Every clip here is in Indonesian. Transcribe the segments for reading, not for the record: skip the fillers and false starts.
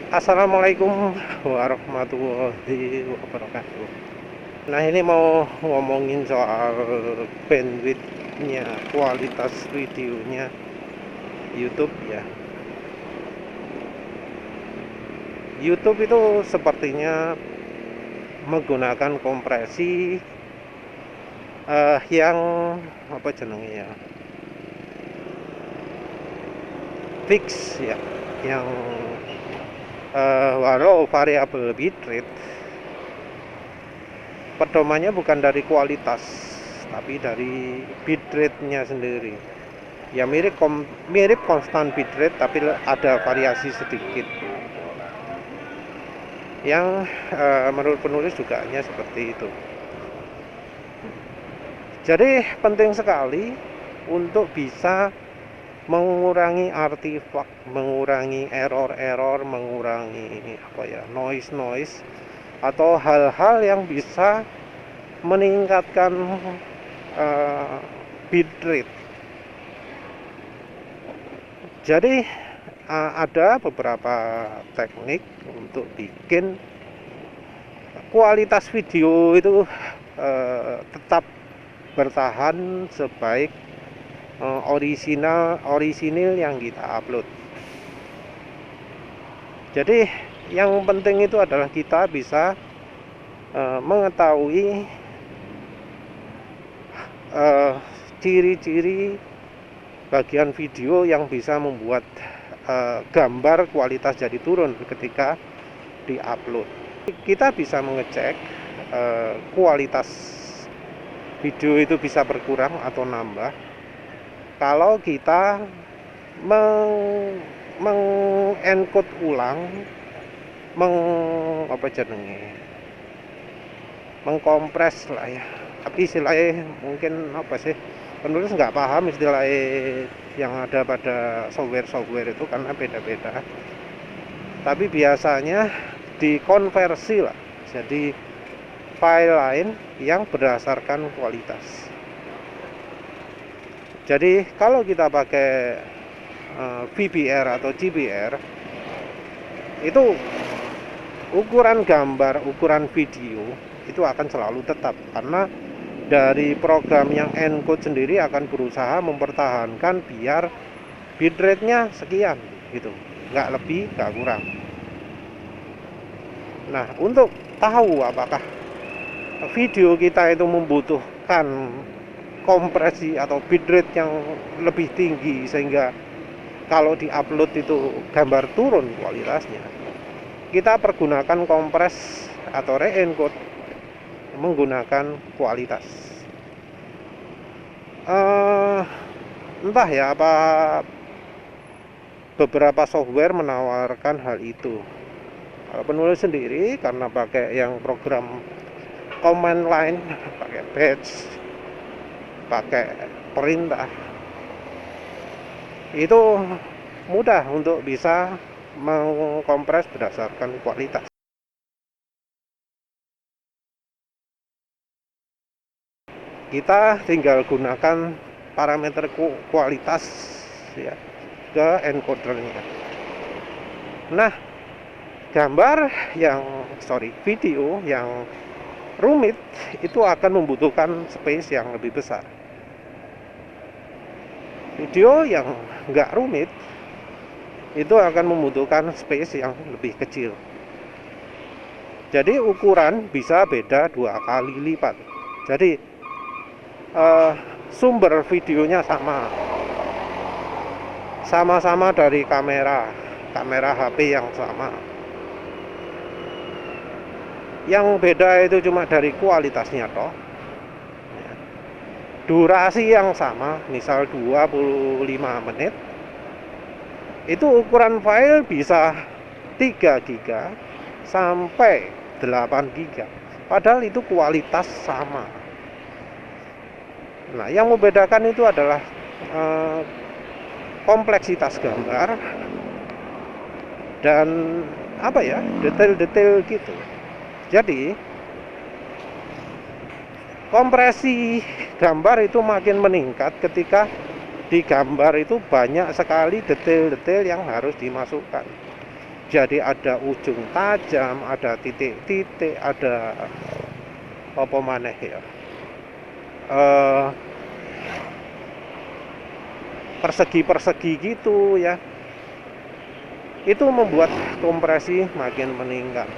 Assalamualaikum warahmatullahi wabarakatuh. Nah, ini mau ngomongin soal bandwidthnya, kualitas videonya YouTube ya. YouTube itu sepertinya menggunakan kompresi yang apa jenenge ya, fix ya, yang walau variabel bitrate, pedomannya bukan dari kualitas tapi dari bitrate-nya sendiri ya. Mirip konstan bitrate tapi ada variasi sedikit yang menurut penulis juga hanya seperti itu. Jadi penting sekali untuk bisa mengurangi artifak, mengurangi error-error, mengurangi noise atau hal-hal yang bisa meningkatkan bitrate. Jadi ada beberapa teknik untuk bikin kualitas video itu tetap bertahan sebaik orisinil yang kita upload. Jadi yang penting itu adalah kita bisa mengetahui ciri-ciri bagian video yang bisa membuat gambar kualitas jadi turun ketika diupload. Kita bisa mengecek kualitas video itu bisa berkurang atau nambah kalau kita mengencode ulang, mengkompres lah ya. Tapi istilahnya mungkin apa sih, penulis nggak paham istilah yang ada pada software itu karena beda-beda. Tapi biasanya dikonversi lah jadi file lain yang berdasarkan kualitas. Jadi kalau kita pakai VBR atau GBR, itu ukuran gambar, ukuran video itu akan selalu tetap, karena dari program yang encode sendiri akan berusaha mempertahankan biar bitrate-nya sekian gitu, nggak lebih nggak kurang. Nah, untuk tahu apakah video kita itu membutuhkan kompresi atau bitrate yang lebih tinggi sehingga kalau diupload itu gambar turun kualitasnya, kita pergunakan kompres atau re-encode menggunakan kualitas. Entah ya apa beberapa software menawarkan hal itu. Kalau penulis sendiri karena pakai yang program command line, pakai batch, pakai perintah, itu mudah untuk bisa mengkompres berdasarkan kualitas. Kita tinggal gunakan parameter kualitas ya ke encodernya. Nah, video yang rumit itu akan membutuhkan space yang lebih besar. Video yang nggak rumit itu akan membutuhkan space yang lebih kecil. Jadi ukuran bisa beda 2 kali lipat. Jadi sumber videonya sama-sama dari kamera HP yang sama. Yang beda itu cuma dari kualitasnya toh. Durasi yang sama, misal 25 menit. Itu ukuran file bisa 3 GB sampai 8 GB. Padahal itu kualitas sama. Nah, yang membedakan itu adalah kompleksitas gambar dan detail-detail gitu. Jadi kompresi gambar itu makin meningkat ketika di gambar itu banyak sekali detail-detail yang harus dimasukkan. jadi ada ujung tajam, ada titik-titik, ada apa maneh ya, persegi-persegi gitu ya. Itu membuat kompresi makin meningkat.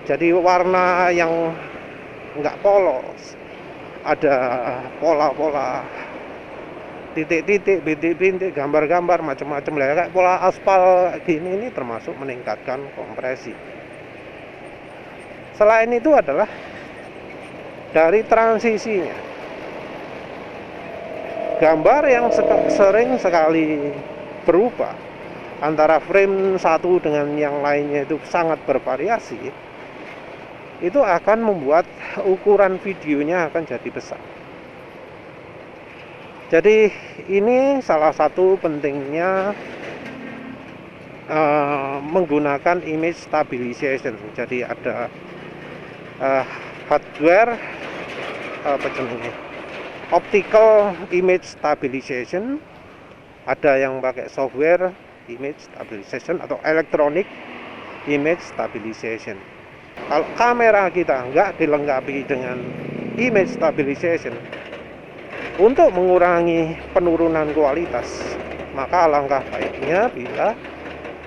Jadi warna yang enggak polos, ada pola-pola, titik-titik, bintik-bintik, gambar-gambar macam-macam lah, kayak pola aspal gini, ini termasuk meningkatkan kompresi. Selain itu adalah dari transisinya, gambar yang sering sekali berubah antara frame satu dengan yang lainnya itu sangat bervariasi, itu akan membuat ukuran videonya akan jadi besar. Jadi ini salah satu pentingnya menggunakan image stabilization. Jadi ada hardware apa namanya, optical image stabilization, ada yang pakai software image stabilization atau electronic image stabilization. Kalau kamera kita nggak dilengkapi dengan image stabilization untuk mengurangi penurunan kualitas, maka alangkah baiknya bila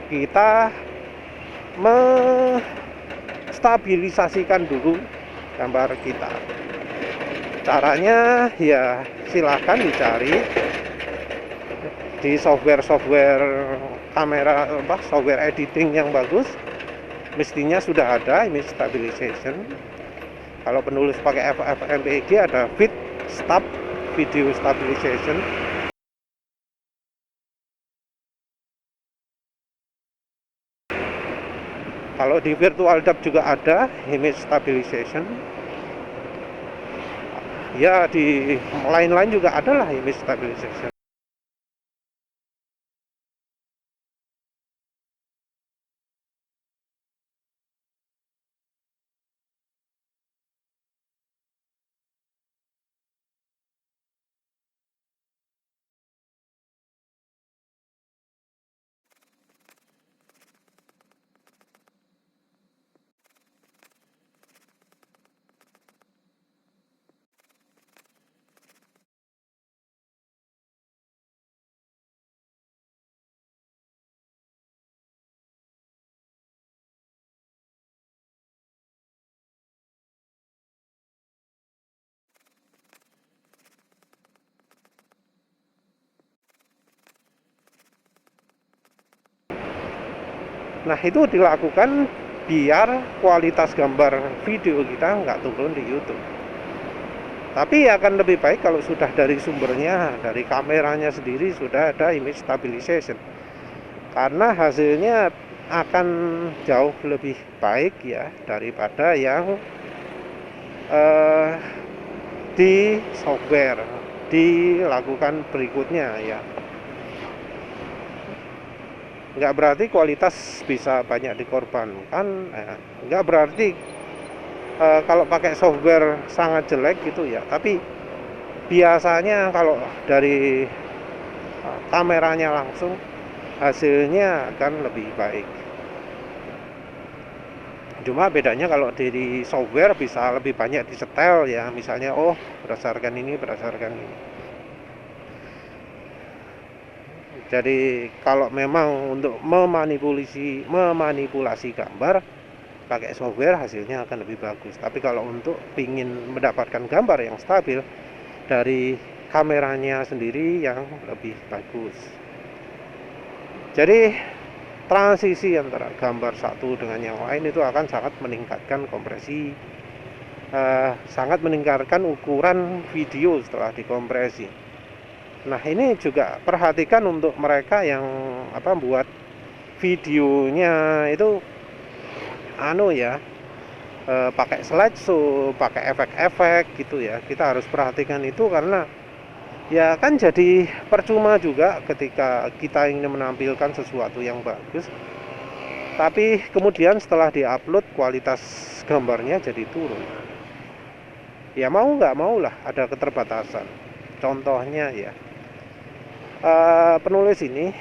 kita menstabilisasikan dulu gambar kita. Caranya ya silahkan dicari di software kamera, software editing yang bagus. Mestinya sudah ada image stabilization. Kalau penulis pakai FFmpeg ada Fit Stab Video Stabilization. Kalau di VirtualDub juga ada image stabilization. Ya di lain-lain juga ada lah image stabilization. Nah itu dilakukan biar kualitas gambar video kita nggak turun di YouTube. Tapi akan lebih baik kalau sudah dari sumbernya, dari kameranya sendiri sudah ada image stabilization, karena hasilnya akan jauh lebih baik ya daripada yang di software dilakukan berikutnya ya. Nggak berarti kualitas bisa banyak dikorbankan, nggak berarti kalau pakai software sangat jelek gitu ya. Tapi biasanya kalau dari kameranya langsung hasilnya akan lebih baik. Cuma bedanya kalau dari software bisa lebih banyak disetel ya, misalnya oh berdasarkan ini, berdasarkan ini. Jadi kalau memang untuk memanipulasi gambar pakai software hasilnya akan lebih bagus. Tapi kalau untuk ingin mendapatkan gambar yang stabil dari kameranya sendiri yang lebih bagus. Jadi transisi antara gambar satu dengan yang lain itu akan sangat meningkatkan kompresi, sangat meningkatkan ukuran video setelah dikompresi. Nah ini juga perhatikan untuk mereka yang buat videonya itu pakai slideshow, pakai efek-efek gitu ya. Kita harus perhatikan itu karena ya kan jadi percuma juga ketika kita ingin menampilkan sesuatu yang bagus, tapi kemudian setelah diupload kualitas gambarnya jadi turun. Ya mau nggak mau lah ada keterbatasan. Contohnya ya, penulis ini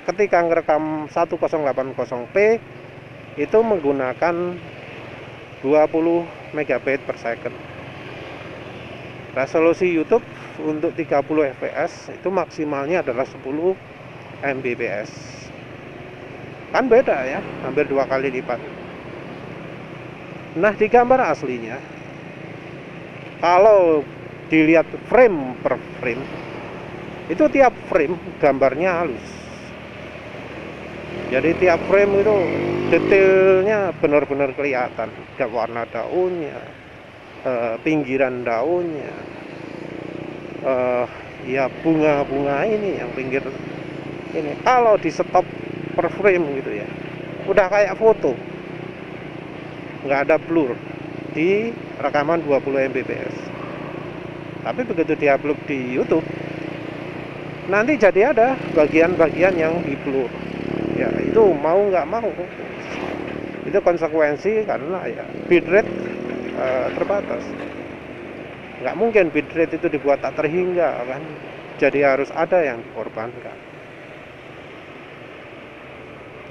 ketika ngerekam 1080p itu menggunakan 20 megabit per second. Resolusi YouTube untuk 30 fps itu maksimalnya adalah 10 mbps. Kan beda ya, hampir 2 kali lipat. Nah, di gambar aslinya kalau dilihat frame per frame, itu tiap frame gambarnya halus. Jadi tiap frame itu detailnya benar-benar kelihatan, warna daunnya, pinggiran daunnya, ya bunga-bunga ini yang pinggir ini. Kalau di stop per frame gitu ya, udah kayak foto, nggak ada blur di rekaman 20 mbps. Tapi begitu diupload di YouTube, nanti jadi ada bagian-bagian yang di blur. Ya itu mau nggak mau, itu konsekuensi karena ya bitrate terbatas. Nggak mungkin bitrate itu dibuat tak terhingga kan, jadi harus ada yang dikorbankan.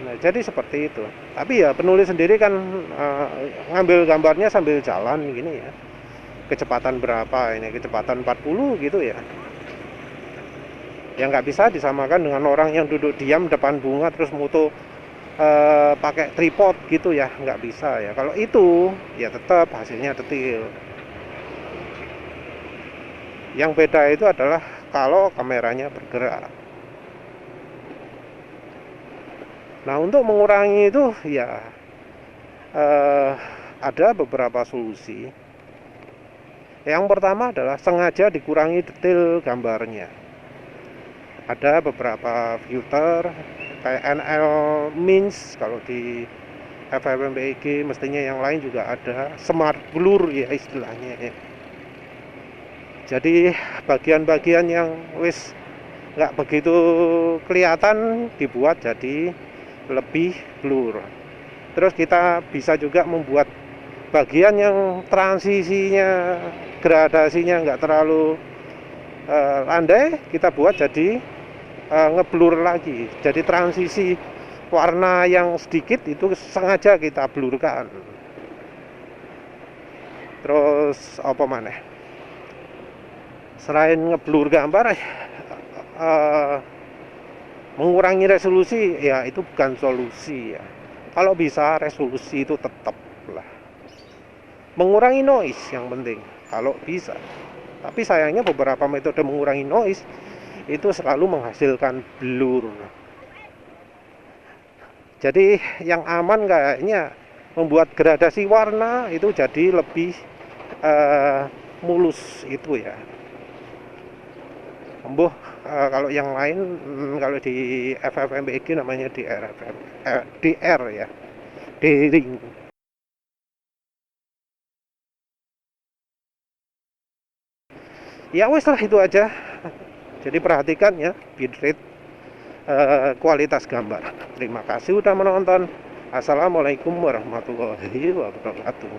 Nah, jadi seperti itu. Tapi ya penulis sendiri kan ngambil gambarnya sambil jalan gini ya. Kecepatan berapa ini? Kecepatan 40 gitu ya. Ya nggak bisa disamakan dengan orang yang duduk diam depan bunga terus moto pakai tripod gitu ya, nggak bisa ya. Kalau itu ya tetap hasilnya detail. Yang beda itu adalah kalau kameranya bergerak. Nah, untuk mengurangi itu ya ada beberapa solusi. Yang pertama adalah sengaja dikurangi detail gambarnya. Ada beberapa filter kayak NL Minsk, kalau di FFmpeg mestinya yang lain juga ada, smart blur ya istilahnya ya. Jadi bagian-bagian yang wis nggak begitu kelihatan dibuat jadi lebih blur. Terus kita bisa juga membuat bagian yang transisinya, gradasinya nggak terlalu landai, kita buat jadi ngeblur lagi. Jadi transisi warna yang sedikit itu sengaja kita blurkan. Terus apa mana? Selain ngeblur gambar, mengurangi resolusi ya itu bukan solusi ya. Kalau bisa resolusi itu tetap lah. Mengurangi noise yang penting kalau bisa. Tapi sayangnya beberapa metode mengurangi noise itu selalu menghasilkan blur. Jadi yang aman kayaknya membuat gradasi warna itu jadi lebih mulus itu ya. Kalau yang lain, kalau di FFmpeg namanya DR ya, daring. Ya wes lah, itu aja. Jadi perhatikan ya bitrate, kualitas gambar. Terima kasih udah menonton. Assalamualaikum warahmatullahi wabarakatuh.